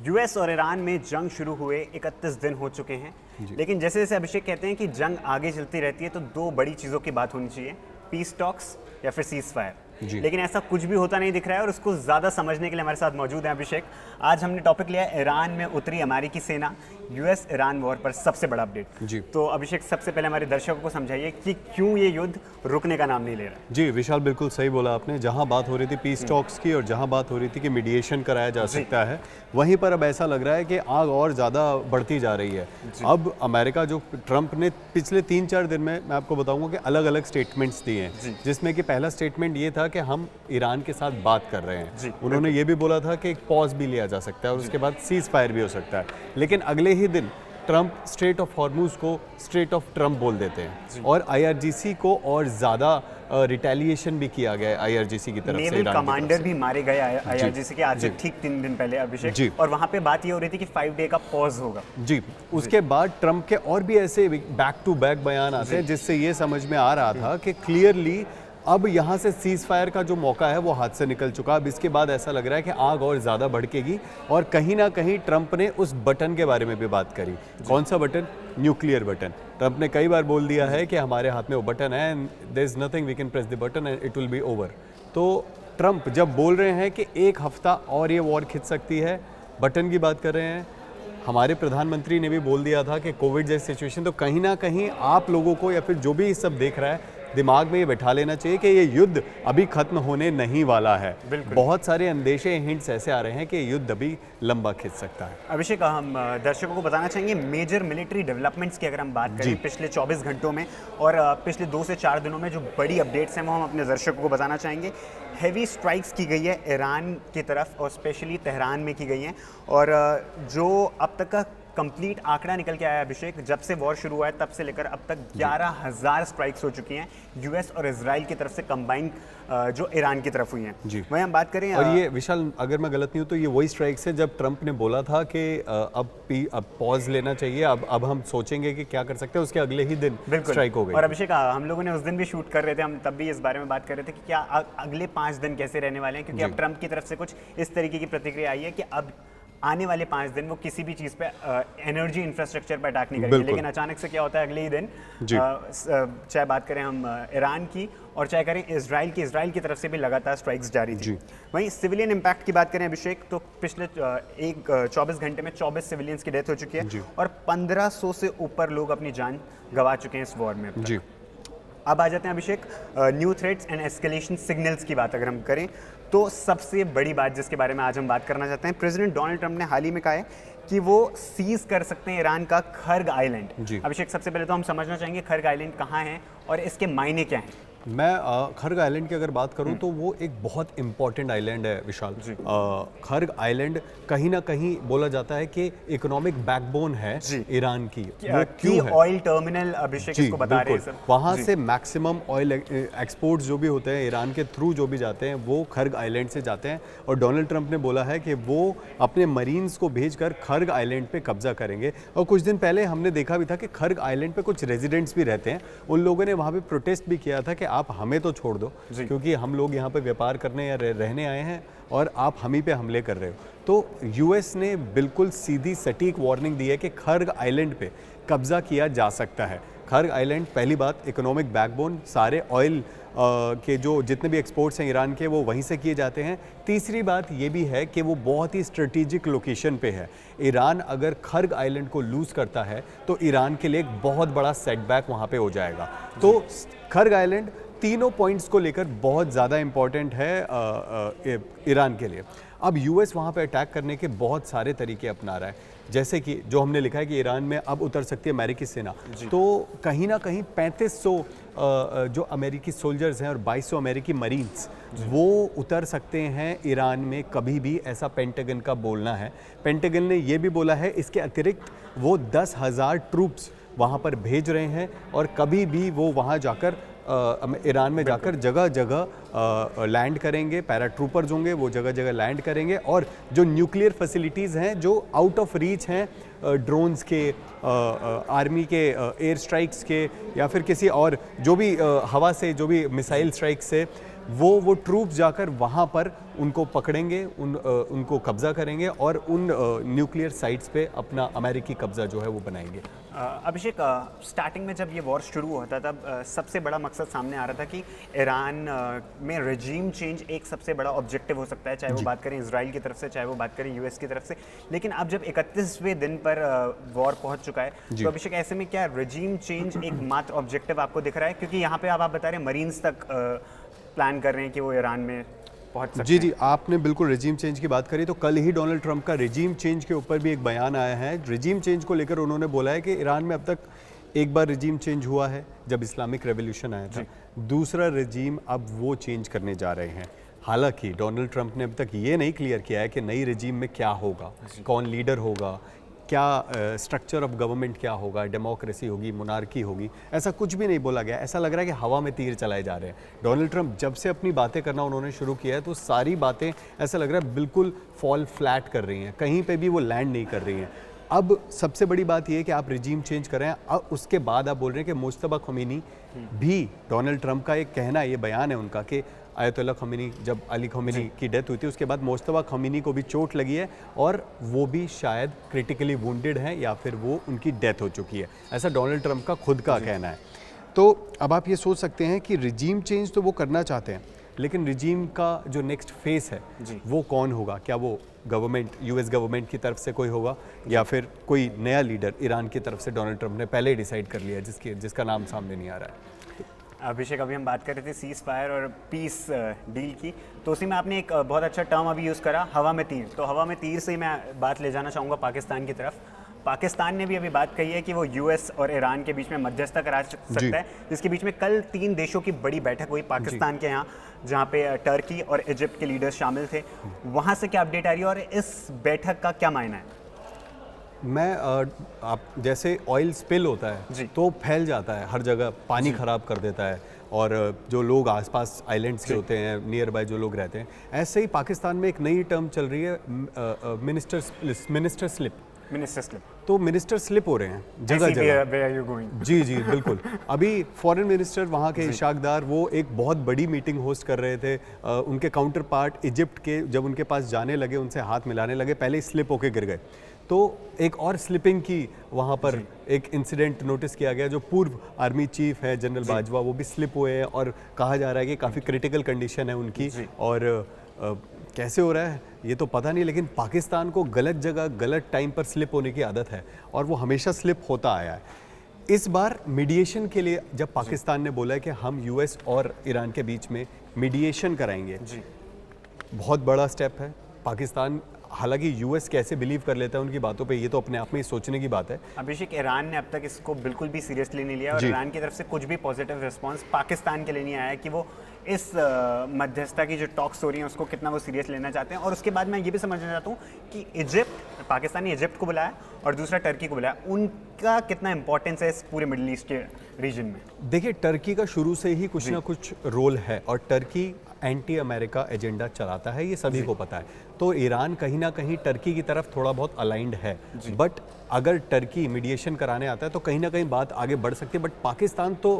US और Iran में जंग शुरू हुए 31 दिन हो चुके हैं, लेकिन जैसे जैसे अभिषेक कहते हैं कि जंग आगे चलती रहती है तो दो बड़ी चीज़ों की बात होनी चाहिए, पीस टॉक्स या फिर सीज फायर। लेकिन ऐसा कुछ भी होता नहीं दिख रहा है और उसको ज़्यादा समझने के लिए हमारे साथ मौजूद हैं अभिषेक। आज हमने टॉपिक लिया है ईरान में उतरी अमेरिकी सेना, यूएस ईरान वॉर पर सबसे बड़ा अपडेट। जी तो अभिषेक, सबसे पहले हमारे दर्शकों को समझाइए कि क्यों ये युद्ध रुकने का नाम नहीं ले रहा। जी विशाल, बिल्कुल सही बोला आपने। जहां बात हो रही थी पीस टॉक्स की और जहां बात हो रही थी कि मीडिएशन कराया जा सकता है, वहीं पर अब ऐसा लग रहा है कि आग और ज़्यादा बढ़ती जा रही है। अब अमेरिका, जो ट्रंप ने पिछले 3-4 दिन में, मैं आपको बताऊंगा कि अलग अलग स्टेटमेंट्स दिए हैं, जिसमें कि पहला स्टेटमेंट ये था कि हम ईरान के साथ बात कर रहे हैं। उन्होंने ये भी बोला था कि एक पॉज भी लिया जा सकता है और उसके बाद सीज फायर भी हो सकता है। लेकिन अगले ही दिन ट्रंप स्ट्रेट ऑफ हॉर्मुज को स्ट्रेट ऑफ ट्रंप बोल देते हैं और आईआरजीसी को और ज़्यादा रिटेलिएशन भी किया गया है आईआरजीसी की तरफ से। नेवल कमांडर भी मारे गए आईआरजीसी के आज से ठीक 3 दिन पहले अभिषेक, और वहां पे बात ये हो रही थी कि 5 डे का पॉज होगा। जी, उसके बाद ट्रंप के और भी ऐसे बैक टू बैक बयान आते हैं जिससे ये समझ में आ रहा था कि क्लियरली अब यहाँ से सीज फायर का जो मौका है वो हाथ से निकल चुका। अब इसके बाद ऐसा लग रहा है कि आग और ज़्यादा भड़केगी और कहीं ना कहीं ट्रंप ने उस बटन के बारे में भी बात करी। कौन सा बटन? Nuclear button. ट्रंप ने कई बार बोल दिया है कि हमारे हाथ में वो बटन है and there is nothing we can press the button and it will be over. तो ट्रंप जब बोल रहे हैं कि एक हफ्ता और ये वॉर खिंच सकती है, बटन की बात कर रहे हैं। हमारे प्रधानमंत्री ने भी बोल दिया था कि कोविड जैसी सिचुएशन, तो कहीं ना कहीं आप लोगों को या फिर जो भी सब देख रहा है दिमाग में ये बैठा लेना चाहिए कि ये युद्ध अभी खत्म होने नहीं वाला है। बहुत सारे अंदेशे, हिंट्स ऐसे आ रहे हैं कि युद्ध अभी लंबा खिंच सकता है। अभिषेक, हम दर्शकों को बताना चाहेंगे मेजर मिलिट्री डेवलपमेंट्स की अगर हम बात करें पिछले 24 घंटों में और पिछले 2 से 4 दिनों में जो बड़ी अपडेट्स हैं वो हम अपने दर्शकों को बताना चाहेंगे। हैवी स्ट्राइक्स की गई है ईरान की तरफ और स्पेशली तेहरान में की गई हैं, और जो अब तक का कंप्लीट आंकड़ा निकल के आया अभिषेक, जब से वॉर शुरू हुआ है तब से लेकर अब तक 11,000 स्ट्राइक्स हो चुकी हैं यूएस और इजराइल की तरफ से कंबाइंड, जो ईरान की तरफ हुई हैं। वहीं हम बात करें, और ये विशाल, अगर मैं गलत नहीं हूँ तो ये वही स्ट्राइक्स है जब ट्रंप ने बोला था कि अब पॉज लेना चाहिए, अब हम सोचेंगे कि क्या कर सकते हैं, उसके अगले ही दिन स्ट्राइक हो गई। और अभिषेक, हम लोगों ने उस दिन भी शूट कर रहे थे, हम तब भी इस बारे में बात कर रहे थे कि क्या अगले 5 दिन कैसे रहने वाले हैं, क्योंकि अब ट्रंप की तरफ से कुछ इस तरीके की प्रतिक्रिया आई है कि अब आने वाले 5 दिन वो किसी भी चीज़ पे एनर्जी इंफ्रास्ट्रक्चर पर अटैक नहीं करेंगे। लेकिन अचानक से क्या होता है अगले ही दिन, चाहे बात करें हम ईरान की और चाहे करें इजराइल की तरफ से भी लगातार स्ट्राइक्स जारी थी। वहीं सिविलियन इम्पैक्ट की बात करें अभिषेक, तो पिछले 24 घंटे में 24 सिविलियंस की डेथ हो चुकी है और 1500 से ऊपर लोग अपनी जान गंवा चुके हैं इस वॉर में। अब आ जाते हैं Abhishek new threats and escalation signals की बात अगर हम करें तो सबसे बड़ी बात जिसके बारे में आज हम बात करना चाहते हैं, प्रेसिडेंट डोनाल्ड ट्रंप ने हाल ही में कहा है कि वो सीज कर सकते हैं ईरान का खर्ग आइलैंड। अभिषेक, सबसे पहले तो हम समझना चाहेंगे खर्ग आइलैंड कहाँ है और इसके मायने क्या हैं। मैं खर्ग आइलैंड की अगर बात करूं तो वो एक बहुत इंपॉर्टेंट आइलैंड है विशाल। खर्ग आइलैंड कहीं ना कहीं बोला जाता है कि इकोनॉमिक बैकबोन है ईरान की। वो क्यों है? ऑयल टर्मिनल अभिषेक इसको बता रहे हैं। वहाँ से मैक्सिमम ऑयल एक्सपोर्ट्स जो भी होते हैं ईरान के थ्रू जो भी जाते हैं वो खर्ग आइलैंड से जाते हैं, और डोनाल्ड ट्रंप ने बोला है कि वो अपने मरीन्स को भेजकर खर्ग आइलैंड पे कब्जा करेंगे। और कुछ दिन पहले हमने देखा भी था कि खर्ग आइलैंड पे कुछ रेजिडेंट्स भी रहते हैं, उन लोगों ने वहाँ पे प्रोटेस्ट भी किया था कि आप हमें तो छोड़ दो, क्योंकि हम लोग यहाँ पे व्यापार करने या रहने आए हैं और आप हम ही पे हमले कर रहे हो। तो यूएस ने बिल्कुल सीधी सटीक वार्निंग दी है कि खर्ग आइलैंड पे कब्जा किया जा सकता है। खर्ग आइलैंड, पहली बात, इकोनॉमिक बैकबोन, सारे ऑयल के जो जितने भी एक्सपोर्ट्स हैं ईरान के वो वहीं से किए जाते हैं। तीसरी बात ये भी है कि वो बहुत ही स्ट्रेटेजिक लोकेशन पे है। ईरान अगर खर्ग आइलैंड को लूज़ करता है तो ईरान के लिए एक बहुत बड़ा सेटबैक वहाँ पे हो जाएगा। तो खर्ग आइलैंड तीनों पॉइंट्स को लेकर बहुत ज़्यादा इम्पॉर्टेंट है ईरान के लिए। अब यूएस वहाँ पे अटैक करने के बहुत सारे तरीके अपना रहा है, जैसे कि जो हमने लिखा है कि ईरान में अब उतर सकती है अमेरिकी सेना, तो कहीं ना कहीं 3500 जो अमेरिकी सोल्जर्स हैं और 2200 अमेरिकी मरीन्स वो उतर सकते हैं ईरान में कभी भी, ऐसा पेंटागन का बोलना है। पेंटागन ने ये भी बोला है इसके अतिरिक्त वो 10,000 ट्रूप्स वहाँ पर भेज रहे हैं और कभी भी वो वहाँ जाकर ईरान में जाकर जगह जगह लैंड करेंगे, पैराट्रूपर्स होंगे, वो जगह जगह लैंड करेंगे, और जो न्यूक्लियर फैसिलिटीज़ हैं जो आउट ऑफ रीच हैं ड्रोन्स के, आर्मी के एयर स्ट्राइक्स के, या फिर किसी और जो भी हवा से जो भी मिसाइल स्ट्राइक्स से, वो ट्रूप्स जाकर वहाँ पर उनको पकड़ेंगे, उनको कब्जा करेंगे और उन न्यूक्लियर साइट्स पे अपना अमेरिकी कब्जा जो है वो बनाएंगे। अभिषेक, स्टार्टिंग में जब ये वॉर शुरू हुआ था तब सबसे बड़ा मकसद सामने आ रहा था कि ईरान में रजीम चेंज एक सबसे बड़ा ऑब्जेक्टिव हो सकता है, चाहे वो बात करें इजराइल की तरफ से, चाहे वो बात करें यूएस की तरफ से। लेकिन अब जब 31वें दिन पर वॉर पहुंच चुका है, तो अभिषेक ऐसे में क्या रजीम चेंज एक मात्र ऑब्जेक्टिव आपको दिख रहा है? क्योंकि यहाँ पे आप बता रहे हैं मरीन्स तक प्लान कर रहे हैं कि वो ईरान में पहुंच सकते हैं। जी, आपने बिल्कुल रिजीम चेंज की बात करी, तो कल ही डोनाल्ड ट्रंप का रिजीम चेंज के ऊपर भी एक बयान आया है। रिजीम चेंज को लेकर उन्होंने बोला है कि ईरान में अब तक एक बार रिजीम चेंज हुआ है जब इस्लामिक रेवोल्यूशन आया था, दूसरा रिजीम अब वो चेंज करने जा रहे हैं। हालांकि डोनाल्ड ट्रंप ने अब तक ये नहीं क्लियर किया है कि नई रिजीम में क्या होगा, कौन लीडर होगा, क्या स्ट्रक्चर ऑफ गवर्नमेंट क्या होगा, डेमोक्रेसी होगी, मोनार्की होगी, ऐसा कुछ भी नहीं बोला गया। ऐसा लग रहा है कि हवा में तीर चलाए जा रहे हैं। डोनाल्ड ट्रंप जब से अपनी बातें करना उन्होंने शुरू किया है तो सारी बातें ऐसा लग रहा है बिल्कुल फॉल फ्लैट कर रही हैं, कहीं पे भी वो लैंड नहीं कर रही हैं। अब सबसे बड़ी बात ये है कि आप रिजीम चेंज कर रहे हैं, अब उसके बाद आप बोल रहे हैं कि मुश्तबा ख़मीनी भी, डोनाल्ड ट्रंप का एक कहना है, ये बयान है उनका कि आयतुल्लाह ख़मीनी, जब अली ख़मीनी की डेथ हुई थी उसके बाद मुश्तबा ख़मीनी को भी चोट लगी है और वो भी शायद क्रिटिकली वुंडेड हैं या फिर वो उनकी डेथ हो चुकी है, ऐसा डोनाल्ड ट्रंप का खुद का कहना है। तो अब आप ये सोच सकते हैं कि रिजीम चेंज तो वो करना चाहते हैं, लेकिन रिजीम का जो नेक्स्ट फेस है वो कौन होगा? क्या वो गवर्नमेंट, यूएस गवर्नमेंट की तरफ से कोई होगा या फिर कोई नया लीडर ईरान की तरफ से डोनाल्ड ट्रंप ने पहले ही डिसाइड कर लिया है, जिसका नाम सामने नहीं आ रहा है। अभिषेक, अभी हम बात कर रहे थे सीज फायर और पीस डील की, तो उसी में आपने एक बहुत अच्छा टर्म अभी यूज़ करा, हवा में तीर। तो हवा में तीर से ही मैं बात ले जाना चाहूँगा पाकिस्तान की तरफ। पाकिस्तान ने भी अभी बात कही है कि वो यूएस और ईरान के बीच में मध्यस्थता करा सकता है, जिसके बीच में कल 3 देशों की बड़ी बैठक हुई पाकिस्तान के यहाँ, जहाँ पे टर्की और इजिप्ट के लीडर्स शामिल थे। वहाँ से क्या अपडेट आ रही है और इस बैठक का क्या मायना है? आप जैसे ऑयल स्पिल होता है तो फैल जाता है हर जगह, पानी ख़राब कर देता है और जो लोग आसपास आइलैंड्स के होते हैं, नियर बाय जो लोग रहते हैं, ऐसे ही पाकिस्तान में एक नई टर्म चल रही है, मिनिस्टर स्लिप। तो मिनिस्टर स्लिप हो रहे हैं जगह जगह। जी बिल्कुल। अभी फॉरेन मिनिस्टर वहाँ के इशाक डार वो एक बहुत बड़ी मीटिंग होस्ट कर रहे थे, उनके काउंटर पार्ट इजिप्ट के जब उनके पास जाने लगे, उनसे हाथ मिलाने लगे, पहले ही स्लिप होके गिर गए। तो एक और स्लिपिंग की वहाँ पर एक इंसिडेंट नोटिस किया गया, जो पूर्व आर्मी चीफ है जनरल बाजवा, वो भी स्लिप हुए हैं और कहा जा रहा है कि काफ़ी क्रिटिकल कंडीशन है उनकी। और कैसे हो रहा है ये तो पता नहीं, लेकिन पाकिस्तान को गलत जगह गलत टाइम पर स्लिप होने की आदत है और वो हमेशा स्लिप होता आया है। इस बार मीडिएशन के लिए जब पाकिस्तान ने बोला है कि हम यूएस और ईरान के बीच में मीडिएशन कराएंगे, बहुत बड़ा स्टेप है। पाकिस्तान, हालांकि यूएस कैसे बिलीव कर लेता है उनकी बातों पे, ये तो अपने आप में ही सोचने की बात है। अभिषेक, ईरान ने अब तक इसको बिल्कुल भी सीरियसली नहीं लिया और ईरान की तरफ से कुछ भी पॉजिटिव रिस्पांस पाकिस्तान के लिए नहीं आया कि वो इस मध्यस्थता की जो टॉक्स हो रही हैं उसको कितना वो सीरियस लेना चाहते हैं। और उसके बाद मैं ये भी समझना चाहता हूँ कि इजिप्ट, पाकिस्तान ने इजिप्ट को बुलाया और दूसरा टर्की को बुलाया, उनका कितना इंपॉर्टेंस है इस पूरे मिडिल ईस्ट के रीजन में? देखिए, टर्की का शुरू से ही कुछ ना कुछ रोल है और टर्की एंटी अमेरिका एजेंडा चलाता है, ये सभी को पता है। तो ईरान कहीं ना कहीं टर्की की तरफ थोड़ा बहुत अलाइंड है, बट अगर टर्की मीडिएशन कराने आता है तो कहीं ना कहीं बात आगे बढ़ सकती है। बट पाकिस्तान तो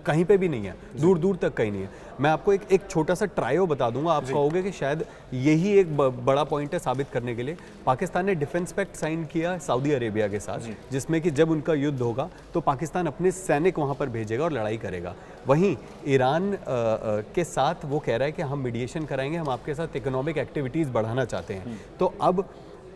कहीं पे भी नहीं है, दूर दूर तक कहीं नहीं है। मैं आपको एक छोटा सा ट्रायो बता दूंगा, आप कहोगे कि शायद यही एक बड़ा पॉइंट है साबित करने के लिए। पाकिस्तान ने डिफेंस पैक्ट साइन किया सऊदी अरेबिया के साथ, जिसमें कि जब उनका युद्ध होगा तो पाकिस्तान अपने सैनिक वहाँ पर भेजेगा और लड़ाई करेगा। वहीं ईरान के साथ वो कह रहा है कि हम मीडिएशन कराएंगे, हम आपके साथ इकोनॉमिक एक्टिविटीज़ बढ़ाना चाहते हैं। तो अब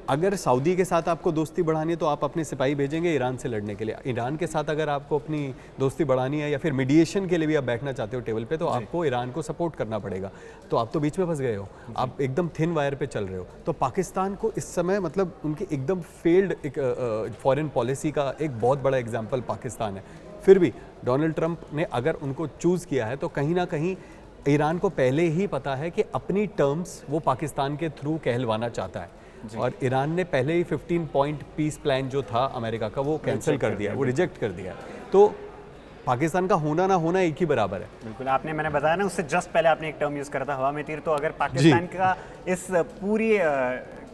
अगर सऊदी के साथ आपको दोस्ती बढ़ानी है तो आप अपने सिपाही भेजेंगे ईरान से लड़ने के लिए। ईरान के साथ अगर आपको अपनी दोस्ती बढ़ानी है या फिर मीडिएशन के लिए भी आप बैठना चाहते हो टेबल पे, तो आपको ईरान को सपोर्ट करना पड़ेगा। तो आप तो बीच में फंस गए हो, आप एकदम थिन वायर पे चल रहे हो। तो पाकिस्तान को इस समय मतलब उनकी एकदम फेल्ड फॉरेन पॉलिसी का एक बहुत बड़ा एग्जाम्पल पाकिस्तान है। फिर भी डोनाल्ड ट्रंप ने अगर उनको चूज़ किया है तो कहीं ना कहीं ईरान को पहले ही पता है कि अपनी टर्म्स वो पाकिस्तान के थ्रू कहलवाना चाहता है। और ईरान ने पहले ही 15 पॉइंट पीस प्लान जो था अमेरिका का वो कैंसिल कर दिया, वो रिजेक्ट कर दिया। तो पाकिस्तान का होना ना होना एक ही बराबर है। बिल्कुल, आपने, मैंने बताया ना उससे जस्ट पहले आपने एक टर्म यूज़ करा था हवा में तीर। तो अगर पाकिस्तान का इस पूरी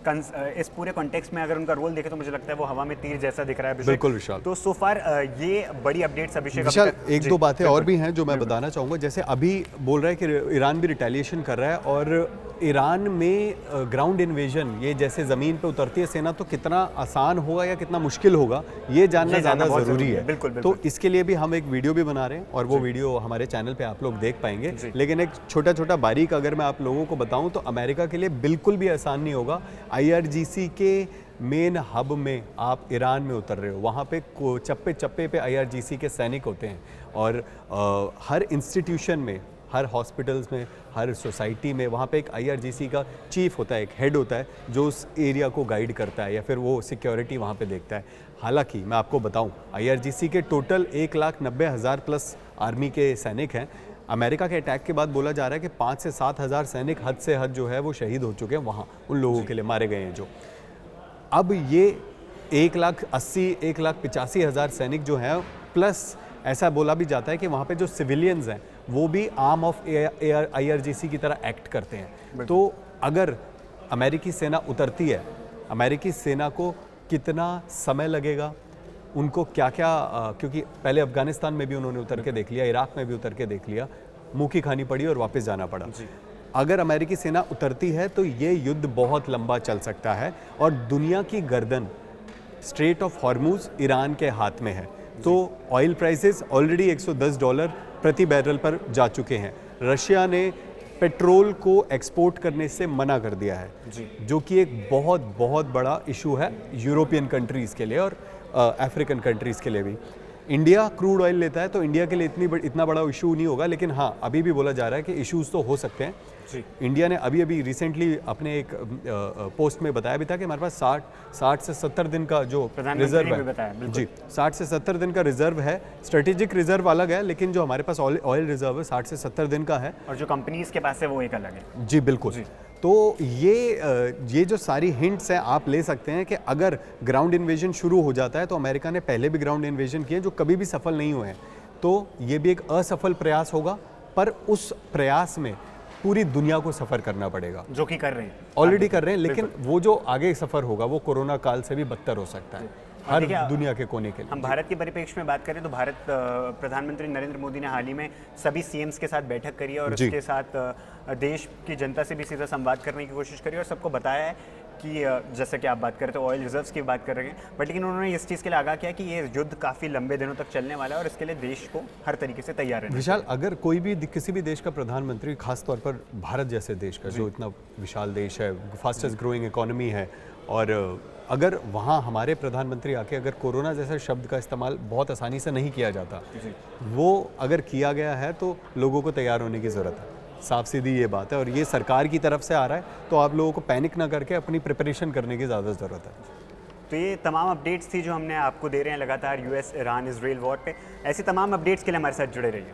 इस पूरे कॉन्टेक्स्ट में अगर उनका रोल देखे तो मुझे लगता है वो हवा में तीर जैसा दिख रहा है अभिषेक। बिल्कुल विशाल। तो सो फार ये बड़ी अपडेट्स अभिषेक। विशाल, एक दो बातें और भी हैं जो मैं बताना चाहूँगा। जैसे अभी बोल रहा है कि ईरान भी रिटेलिएशन कर रहा है, और ईरान में ग्राउंड इन्वेजन, ये जैसे ज़मीन पे उतरती है सेना, तो कितना आसान होगा या कितना मुश्किल होगा ये जानना ज़्यादा ज़रूरी है। बिल्कुल, तो इसके लिए भी हम एक वीडियो भी बना रहे हैं, और वो वीडियो हमारे चैनल पे आप लोग देख पाएंगे। लेकिन एक छोटा छोटा बारीक अगर मैं आप लोगों को बताऊं तो अमेरिका के लिए बिल्कुल भी आसान नहीं होगा। IRGC के मेन हब में आप ईरान में उतर रहे हो, वहाँ पे चप्पे चप्पे पे IRGC के सैनिक होते हैं, और हर इंस्टीट्यूशन में, हर हॉस्पिटल्स में, हर सोसाइटी में वहाँ पे एक IRGC का चीफ होता है, एक हेड होता है जो उस एरिया को गाइड करता है या फिर वो सिक्योरिटी वहाँ पे देखता है। हालांकि मैं आपको बताऊं, IRGC के टोटल 1,90,000 प्लस आर्मी के सैनिक हैं। अमेरिका के अटैक के बाद बोला जा रहा है कि 5 से 7 हज़ार सैनिक हद से हद जो है वो शहीद हो चुके हैं वहाँ, उन लोगों के लिए मारे गए हैं जो। अब ये 1,80,000 1,85,000 सैनिक जो हैं, प्लस ऐसा बोला भी जाता है कि वहाँ पे जो सिविलियंस हैं वो भी आर्म ऑफ IRGC की तरह एक्ट करते हैं। तो अगर अमेरिकी सेना उतरती है, अमेरिकी सेना को कितना समय लगेगा, उनको क्या क्या क्योंकि पहले अफगानिस्तान में भी उन्होंने उतर के देख लिया, इराक में भी उतर के देख लिया, मुँह की खानी पड़ी और वापस जाना पड़ा। अगर अमेरिकी सेना उतरती है तो ये युद्ध बहुत लंबा चल सकता है, और दुनिया की गर्दन स्ट्रेट ऑफ हॉर्मूज ईरान के हाथ में है। तो ऑयल प्राइसेस ऑलरेडी $110 प्रति बैरल पर जा चुके हैं। रशिया ने पेट्रोल को एक्सपोर्ट करने से मना कर दिया है, जो कि एक बहुत बहुत बड़ा इशू है यूरोपियन कंट्रीज़ के लिए और अफ्रीकन कंट्रीज़ के लिए भी। इंडिया क्रूड ऑयल लेता है तो इंडिया के लिए इतना बड़ा इशू नहीं होगा, लेकिन हाँ अभी भी बोला जा रहा है कि इश्यूज तो हो सकते हैं। इंडिया ने अभी रिसेंटली अपने एक पोस्ट में बताया भी था कि हमारे पास 60 से 70 दिन का जो रिजर्व है, जी 60 से 70 दिन का रिजर्व है। स्ट्रेटेजिक रिजर्व अलग है, लेकिन जो हमारे पास ऑयल रिजर्व है 60 से 70 दिन का है, और जो कंपनीज के पास है वो एक अलग है। जी बिल्कुल। तो ये जो सारी हिंट्स हैं आप ले सकते हैं कि अगर ग्राउंड इन्वेजन शुरू हो जाता है, तो अमेरिका ने पहले भी ग्राउंड इन्वेजन किए जो कभी भी सफल नहीं हुए हैं, तो ये भी एक असफल प्रयास होगा, पर उस प्रयास में पूरी दुनिया को सफ़र करना पड़ेगा, जो कि कर रहे हैं, ऑलरेडी कर रहे हैं। लेकिन वो जो आगे सफ़र होगा वो कोरोना काल से भी बदतर हो सकता है हर दुनिया के कोने के लिए। हम भारत के परिप्रेक्ष्य में बात करें तो भारत प्रधानमंत्री नरेंद्र मोदी ने हाल ही में सभी सीएम्स के साथ बैठक करी है, और उसके साथ देश की जनता से भी सीधा संवाद करने की कोशिश करी, और सबको बताया है कि जैसे कि आप बात कर रहे थे ऑयल रिजर्व्स की बात कर रहे हैं, बट लेकिन उन्होंने इस चीज़ के लिए आगाह किया कि ये युद्ध काफ़ी लंबे दिनों तक चलने वाला है, और इसके लिए देश को हर तरीके से तैयार रहना। विशाल, अगर कोई भी किसी भी देश का प्रधानमंत्री, खास तौर पर भारत जैसे देश का जो इतना विशाल देश है, फास्टेस्ट ग्रोइंग इकोनॉमी है, और अगर वहाँ हमारे प्रधानमंत्री आके अगर कोरोना जैसे शब्द का इस्तेमाल बहुत आसानी से नहीं किया जाता, वो अगर किया गया है तो लोगों को तैयार होने की ज़रूरत है। साफ सीधी ये बात है, और ये सरकार की तरफ से आ रहा है, तो आप लोगों को पैनिक ना करके अपनी प्रिपरेशन करने की ज़्यादा ज़रूरत है। तो ये तमाम अपडेट्स थी जो हमने आपको दे रहे हैं लगातार US ईरान इजराइल वॉर पे। ऐसी तमाम अपडेट्स के लिए हमारे साथ जुड़े रहिए।